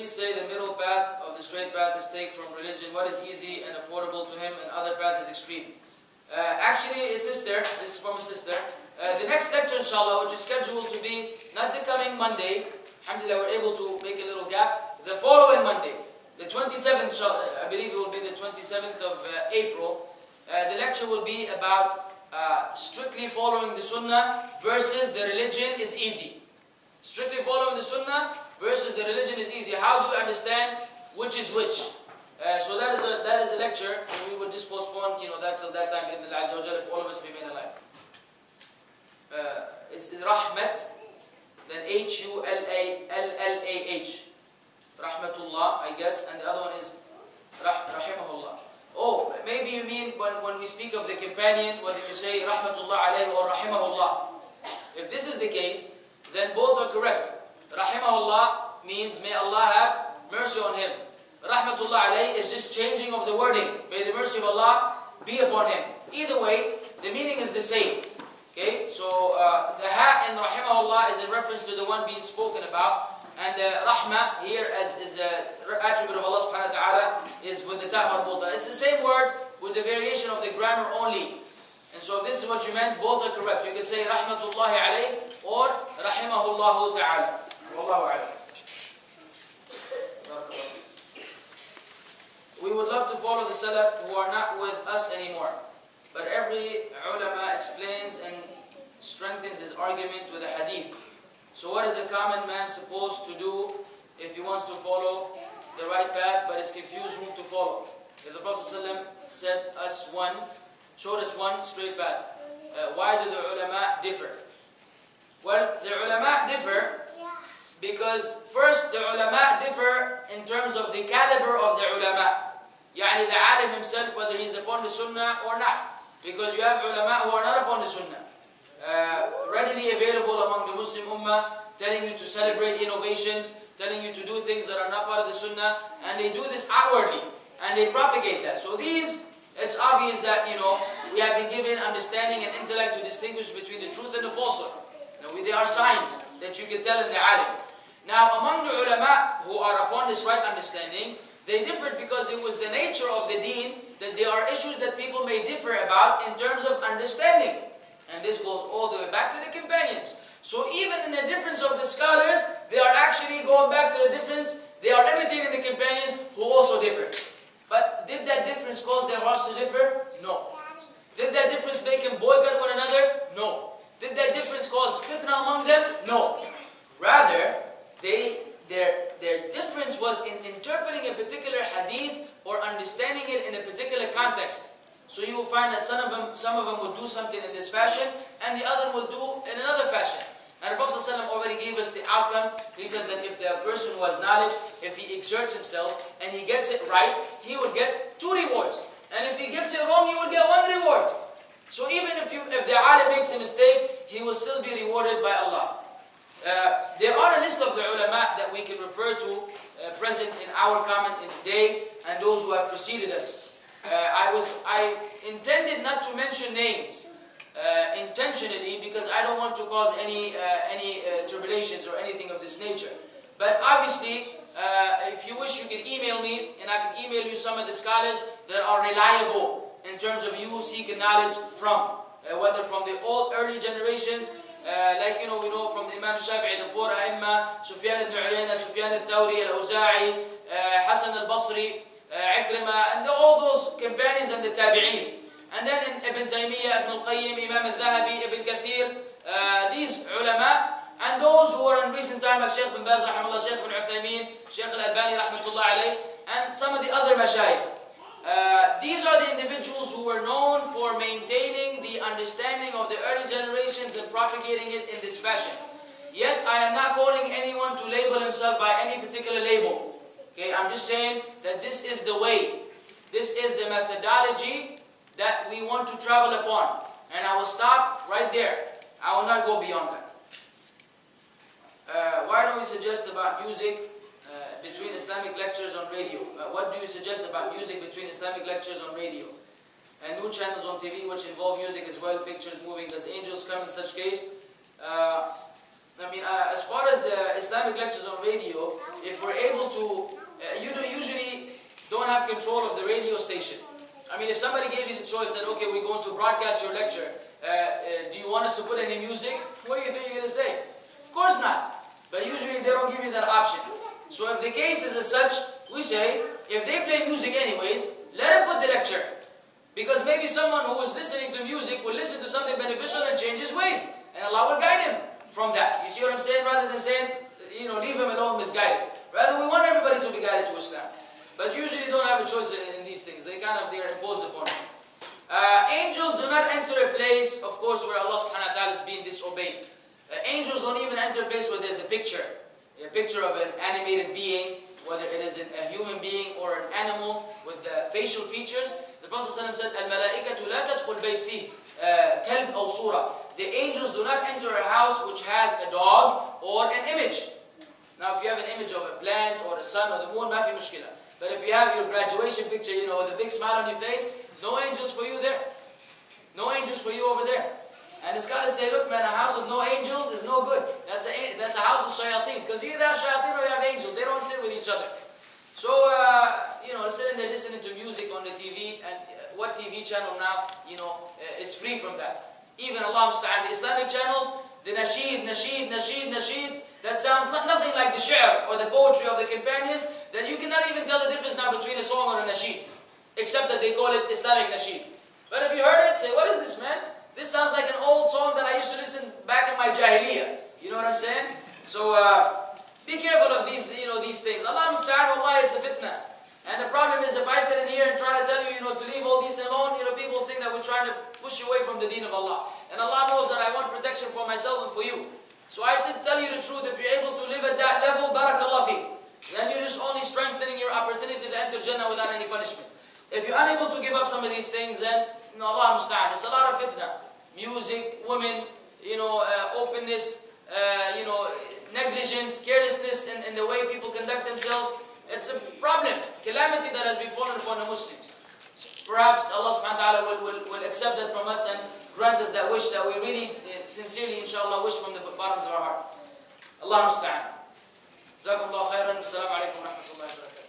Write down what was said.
please say the middle path of the straight path is take from religion. What is easy and affordable to him, and other path is extreme. Actually, a sister, this is from a sister. The next lecture, inshallah, which is scheduled to be not the coming Monday. Alhamdulillah, we're able to make a little gap. The following Monday, the 27th, I believe it will be the 27th of April. The lecture will be about strictly following the Sunnah versus the religion is easy. Strictly following the Sunnah versus the religion is easy. How do you understand which is which? So that is a lecture, and we will just postpone, that till that time, if all of us remain alive. It's Rahmat, then H-U-L-A-L-L-A-H. Rahmatullah, I guess, and the other one is Rahimahullah. Oh, maybe you mean when we speak of the companion, whether you say Rahmatullah alayhi or Rahimahullah. If this is the case, then both are correct. Rahimahullah means may Allah have mercy on him. Rahmatullah alayhi is just changing of the wording. May the mercy of Allah be upon him. Either way, the meaning is the same. Okay, so the ha in Rahimahullah is in reference to the one being spoken about. And Rahmah here as is an attribute of Allah subhanahu wa ta'ala is with the ta' marbuta. It's the same word with the variation of the grammar only. And so if this is what you meant, both are correct. You can say Rahmatullahi alayhi or Rahimahullahu ta'ala. Wallahu a'lam. We would love to follow the Salaf who are not with us anymore. But every ulama explains and strengthens his argument with a hadith. So what is a common man supposed to do if he wants to follow the right path but is confused whom to follow? If the Prophet ﷺ showed us one straight path, why do the ulama differ? Well, the ulama differ because first the ulama differ in terms of the caliber of the ulama. Yani the alim himself, whether he's upon the sunnah or not. Because you have ulama who are not upon the sunnah. Readily available among the Muslim ummah, telling you to celebrate innovations, telling you to do things that are not part of the sunnah, and they do this outwardly, and they propagate that. So these, it's obvious that, we have been given understanding and intellect to distinguish between the truth and the falsehood. There are signs that you can tell in the alim. Now, among the ulama who are upon this right understanding, they differed because it was the nature of the deen that there are issues that people may differ about in terms of understanding. And this goes all the way back to the companions. So even in the difference of the scholars, they are actually going back to the difference. They are imitating the companions who also differ. But did that difference cause their hearts to differ? No. Did that difference make them boycott one another? No. Did that difference cause fitna among them? No. Rather, their difference was in interpreting a particular hadith or understanding it in a particular context. So you will find that some of them would do something in this fashion, and the other will do in another fashion. And the Prophet ﷺ already gave us the outcome. He said that if the person who has knowledge, if he exerts himself and he gets it right, he will get 2 rewards. And if he gets it wrong, he will get 1 reward. So even if the alim makes a mistake, he will still be rewarded by Allah. There are a list of the ulama that we can refer to present in our comment in the day, and those who have preceded us. I intended not to mention names intentionally because I don't want to cause any tribulations or anything of this nature. But obviously, if you wish, you can email me, and I can email you some of the scholars that are reliable in terms of you seeking knowledge from, whether from the old early generations, like we know from Imam Shafi'i, the 4 A'imma, Sufyan ibn Uyayna, Sufyan al-Thawri, al-Awza'i, Hasan al-Basri, Ikrimah, and all those companions and the Tabi'een. And then in Ibn Taymiyyah, Ibn al-Qayyim, Imam al-Dhahabi, Ibn Kathir, these ulama, and those who are in recent time like Shaykh bin Baz, rahimahullah, Shaykh bin Uthaymeen, Shaykh al-Albani, rahmatullah alayh, and some of the other mashayikh. These are the individuals who were known for maintaining the understanding of the early generations and propagating it in this fashion. Yet, I am not calling anyone to label himself by any particular label. Okay, I'm just saying that this is the way. This is the methodology that we want to travel upon. And I will stop right there. I will not go beyond that. Why don't we suggest about music between Islamic lectures on radio? What do you suggest about music between Islamic lectures on radio? And new channels on TV which involve music as well, pictures moving. Does angels come in such case? I mean, as far as the Islamic lectures on radio, if we're able to, you usually don't have control of the radio station. I mean, if somebody gave you the choice that, okay, we're going to broadcast your lecture, do you want us to put any music? What do you think you're going to say? Of course not. But usually they don't give you that option. So if the case is as such, we say, if they play music anyways, let them put the lecture. Because maybe someone who is listening to music will listen to something beneficial and change his ways. And Allah will guide him from that. You see what I'm saying? Rather than saying, leave him alone misguided. Rather, we want everybody to be guided to Islam. But usually don't have a choice in these things. They're imposed upon them. Angels do not enter a place, of course, where Allah subhanahu wa ta'ala is being disobeyed. Angels don't even enter a place where there's a picture of an animated being, whether it is a human being or an animal with facial features. The Prophet ﷺ said, "Al-malaikatu la tadkhul bayt fih kalb aw sura." The angels do not enter a house which has a dog or an image. Now, if you have an image of a plant or a sun or the moon, ma fi mushkila. But if you have your graduation picture, with a big smile on your face, no angels for you there. No angels for you over there. And the scholars say, look man, a house with no angels is no good. That's a house with shayateen. Because you either have shayateen or you have angels. They don't sit with each other. So, sitting there listening to music on the TV, and what TV channel now, is free from that. Even Allah musta'an, the Islamic channels, the nasheed, that sounds nothing like the shi'r or the poetry of the companions, that you cannot even tell the difference now between a song or a nasheed. Except that they call it Islamic nasheed. But if you heard it, say, what is this, man? This sounds like an old song that I used to listen back in my jahiliyyah. You know what I'm saying? So, be careful of these things. Allah musta'an, Allah, it's a fitna. And the problem is, if I sit in here and try to tell you, to leave all these alone, people think that we're trying to push you away from the deen of Allah. And Allah knows that I want protection for myself and for you. So I tell you the truth, if you're able to live at that level, barakallah feek. Then you're just only strengthening your opportunity to enter Jannah without any punishment. If you're unable to give up some of these things, then, Allah musta'an, it's a lot of fitna. Music, women, openness, negligence, carelessness in the way people conduct themselves. It's a problem, calamity that has befallen upon the Muslims. Perhaps Allah subhanahu wa ta'ala will accept that from us and grant us that wish that we really, sincerely, inshallah, wish from the bottoms of our heart. Allah musta'an. Jazakumullah khairan. Assalamu alaikum wa rahmatullahi wa barakatuh.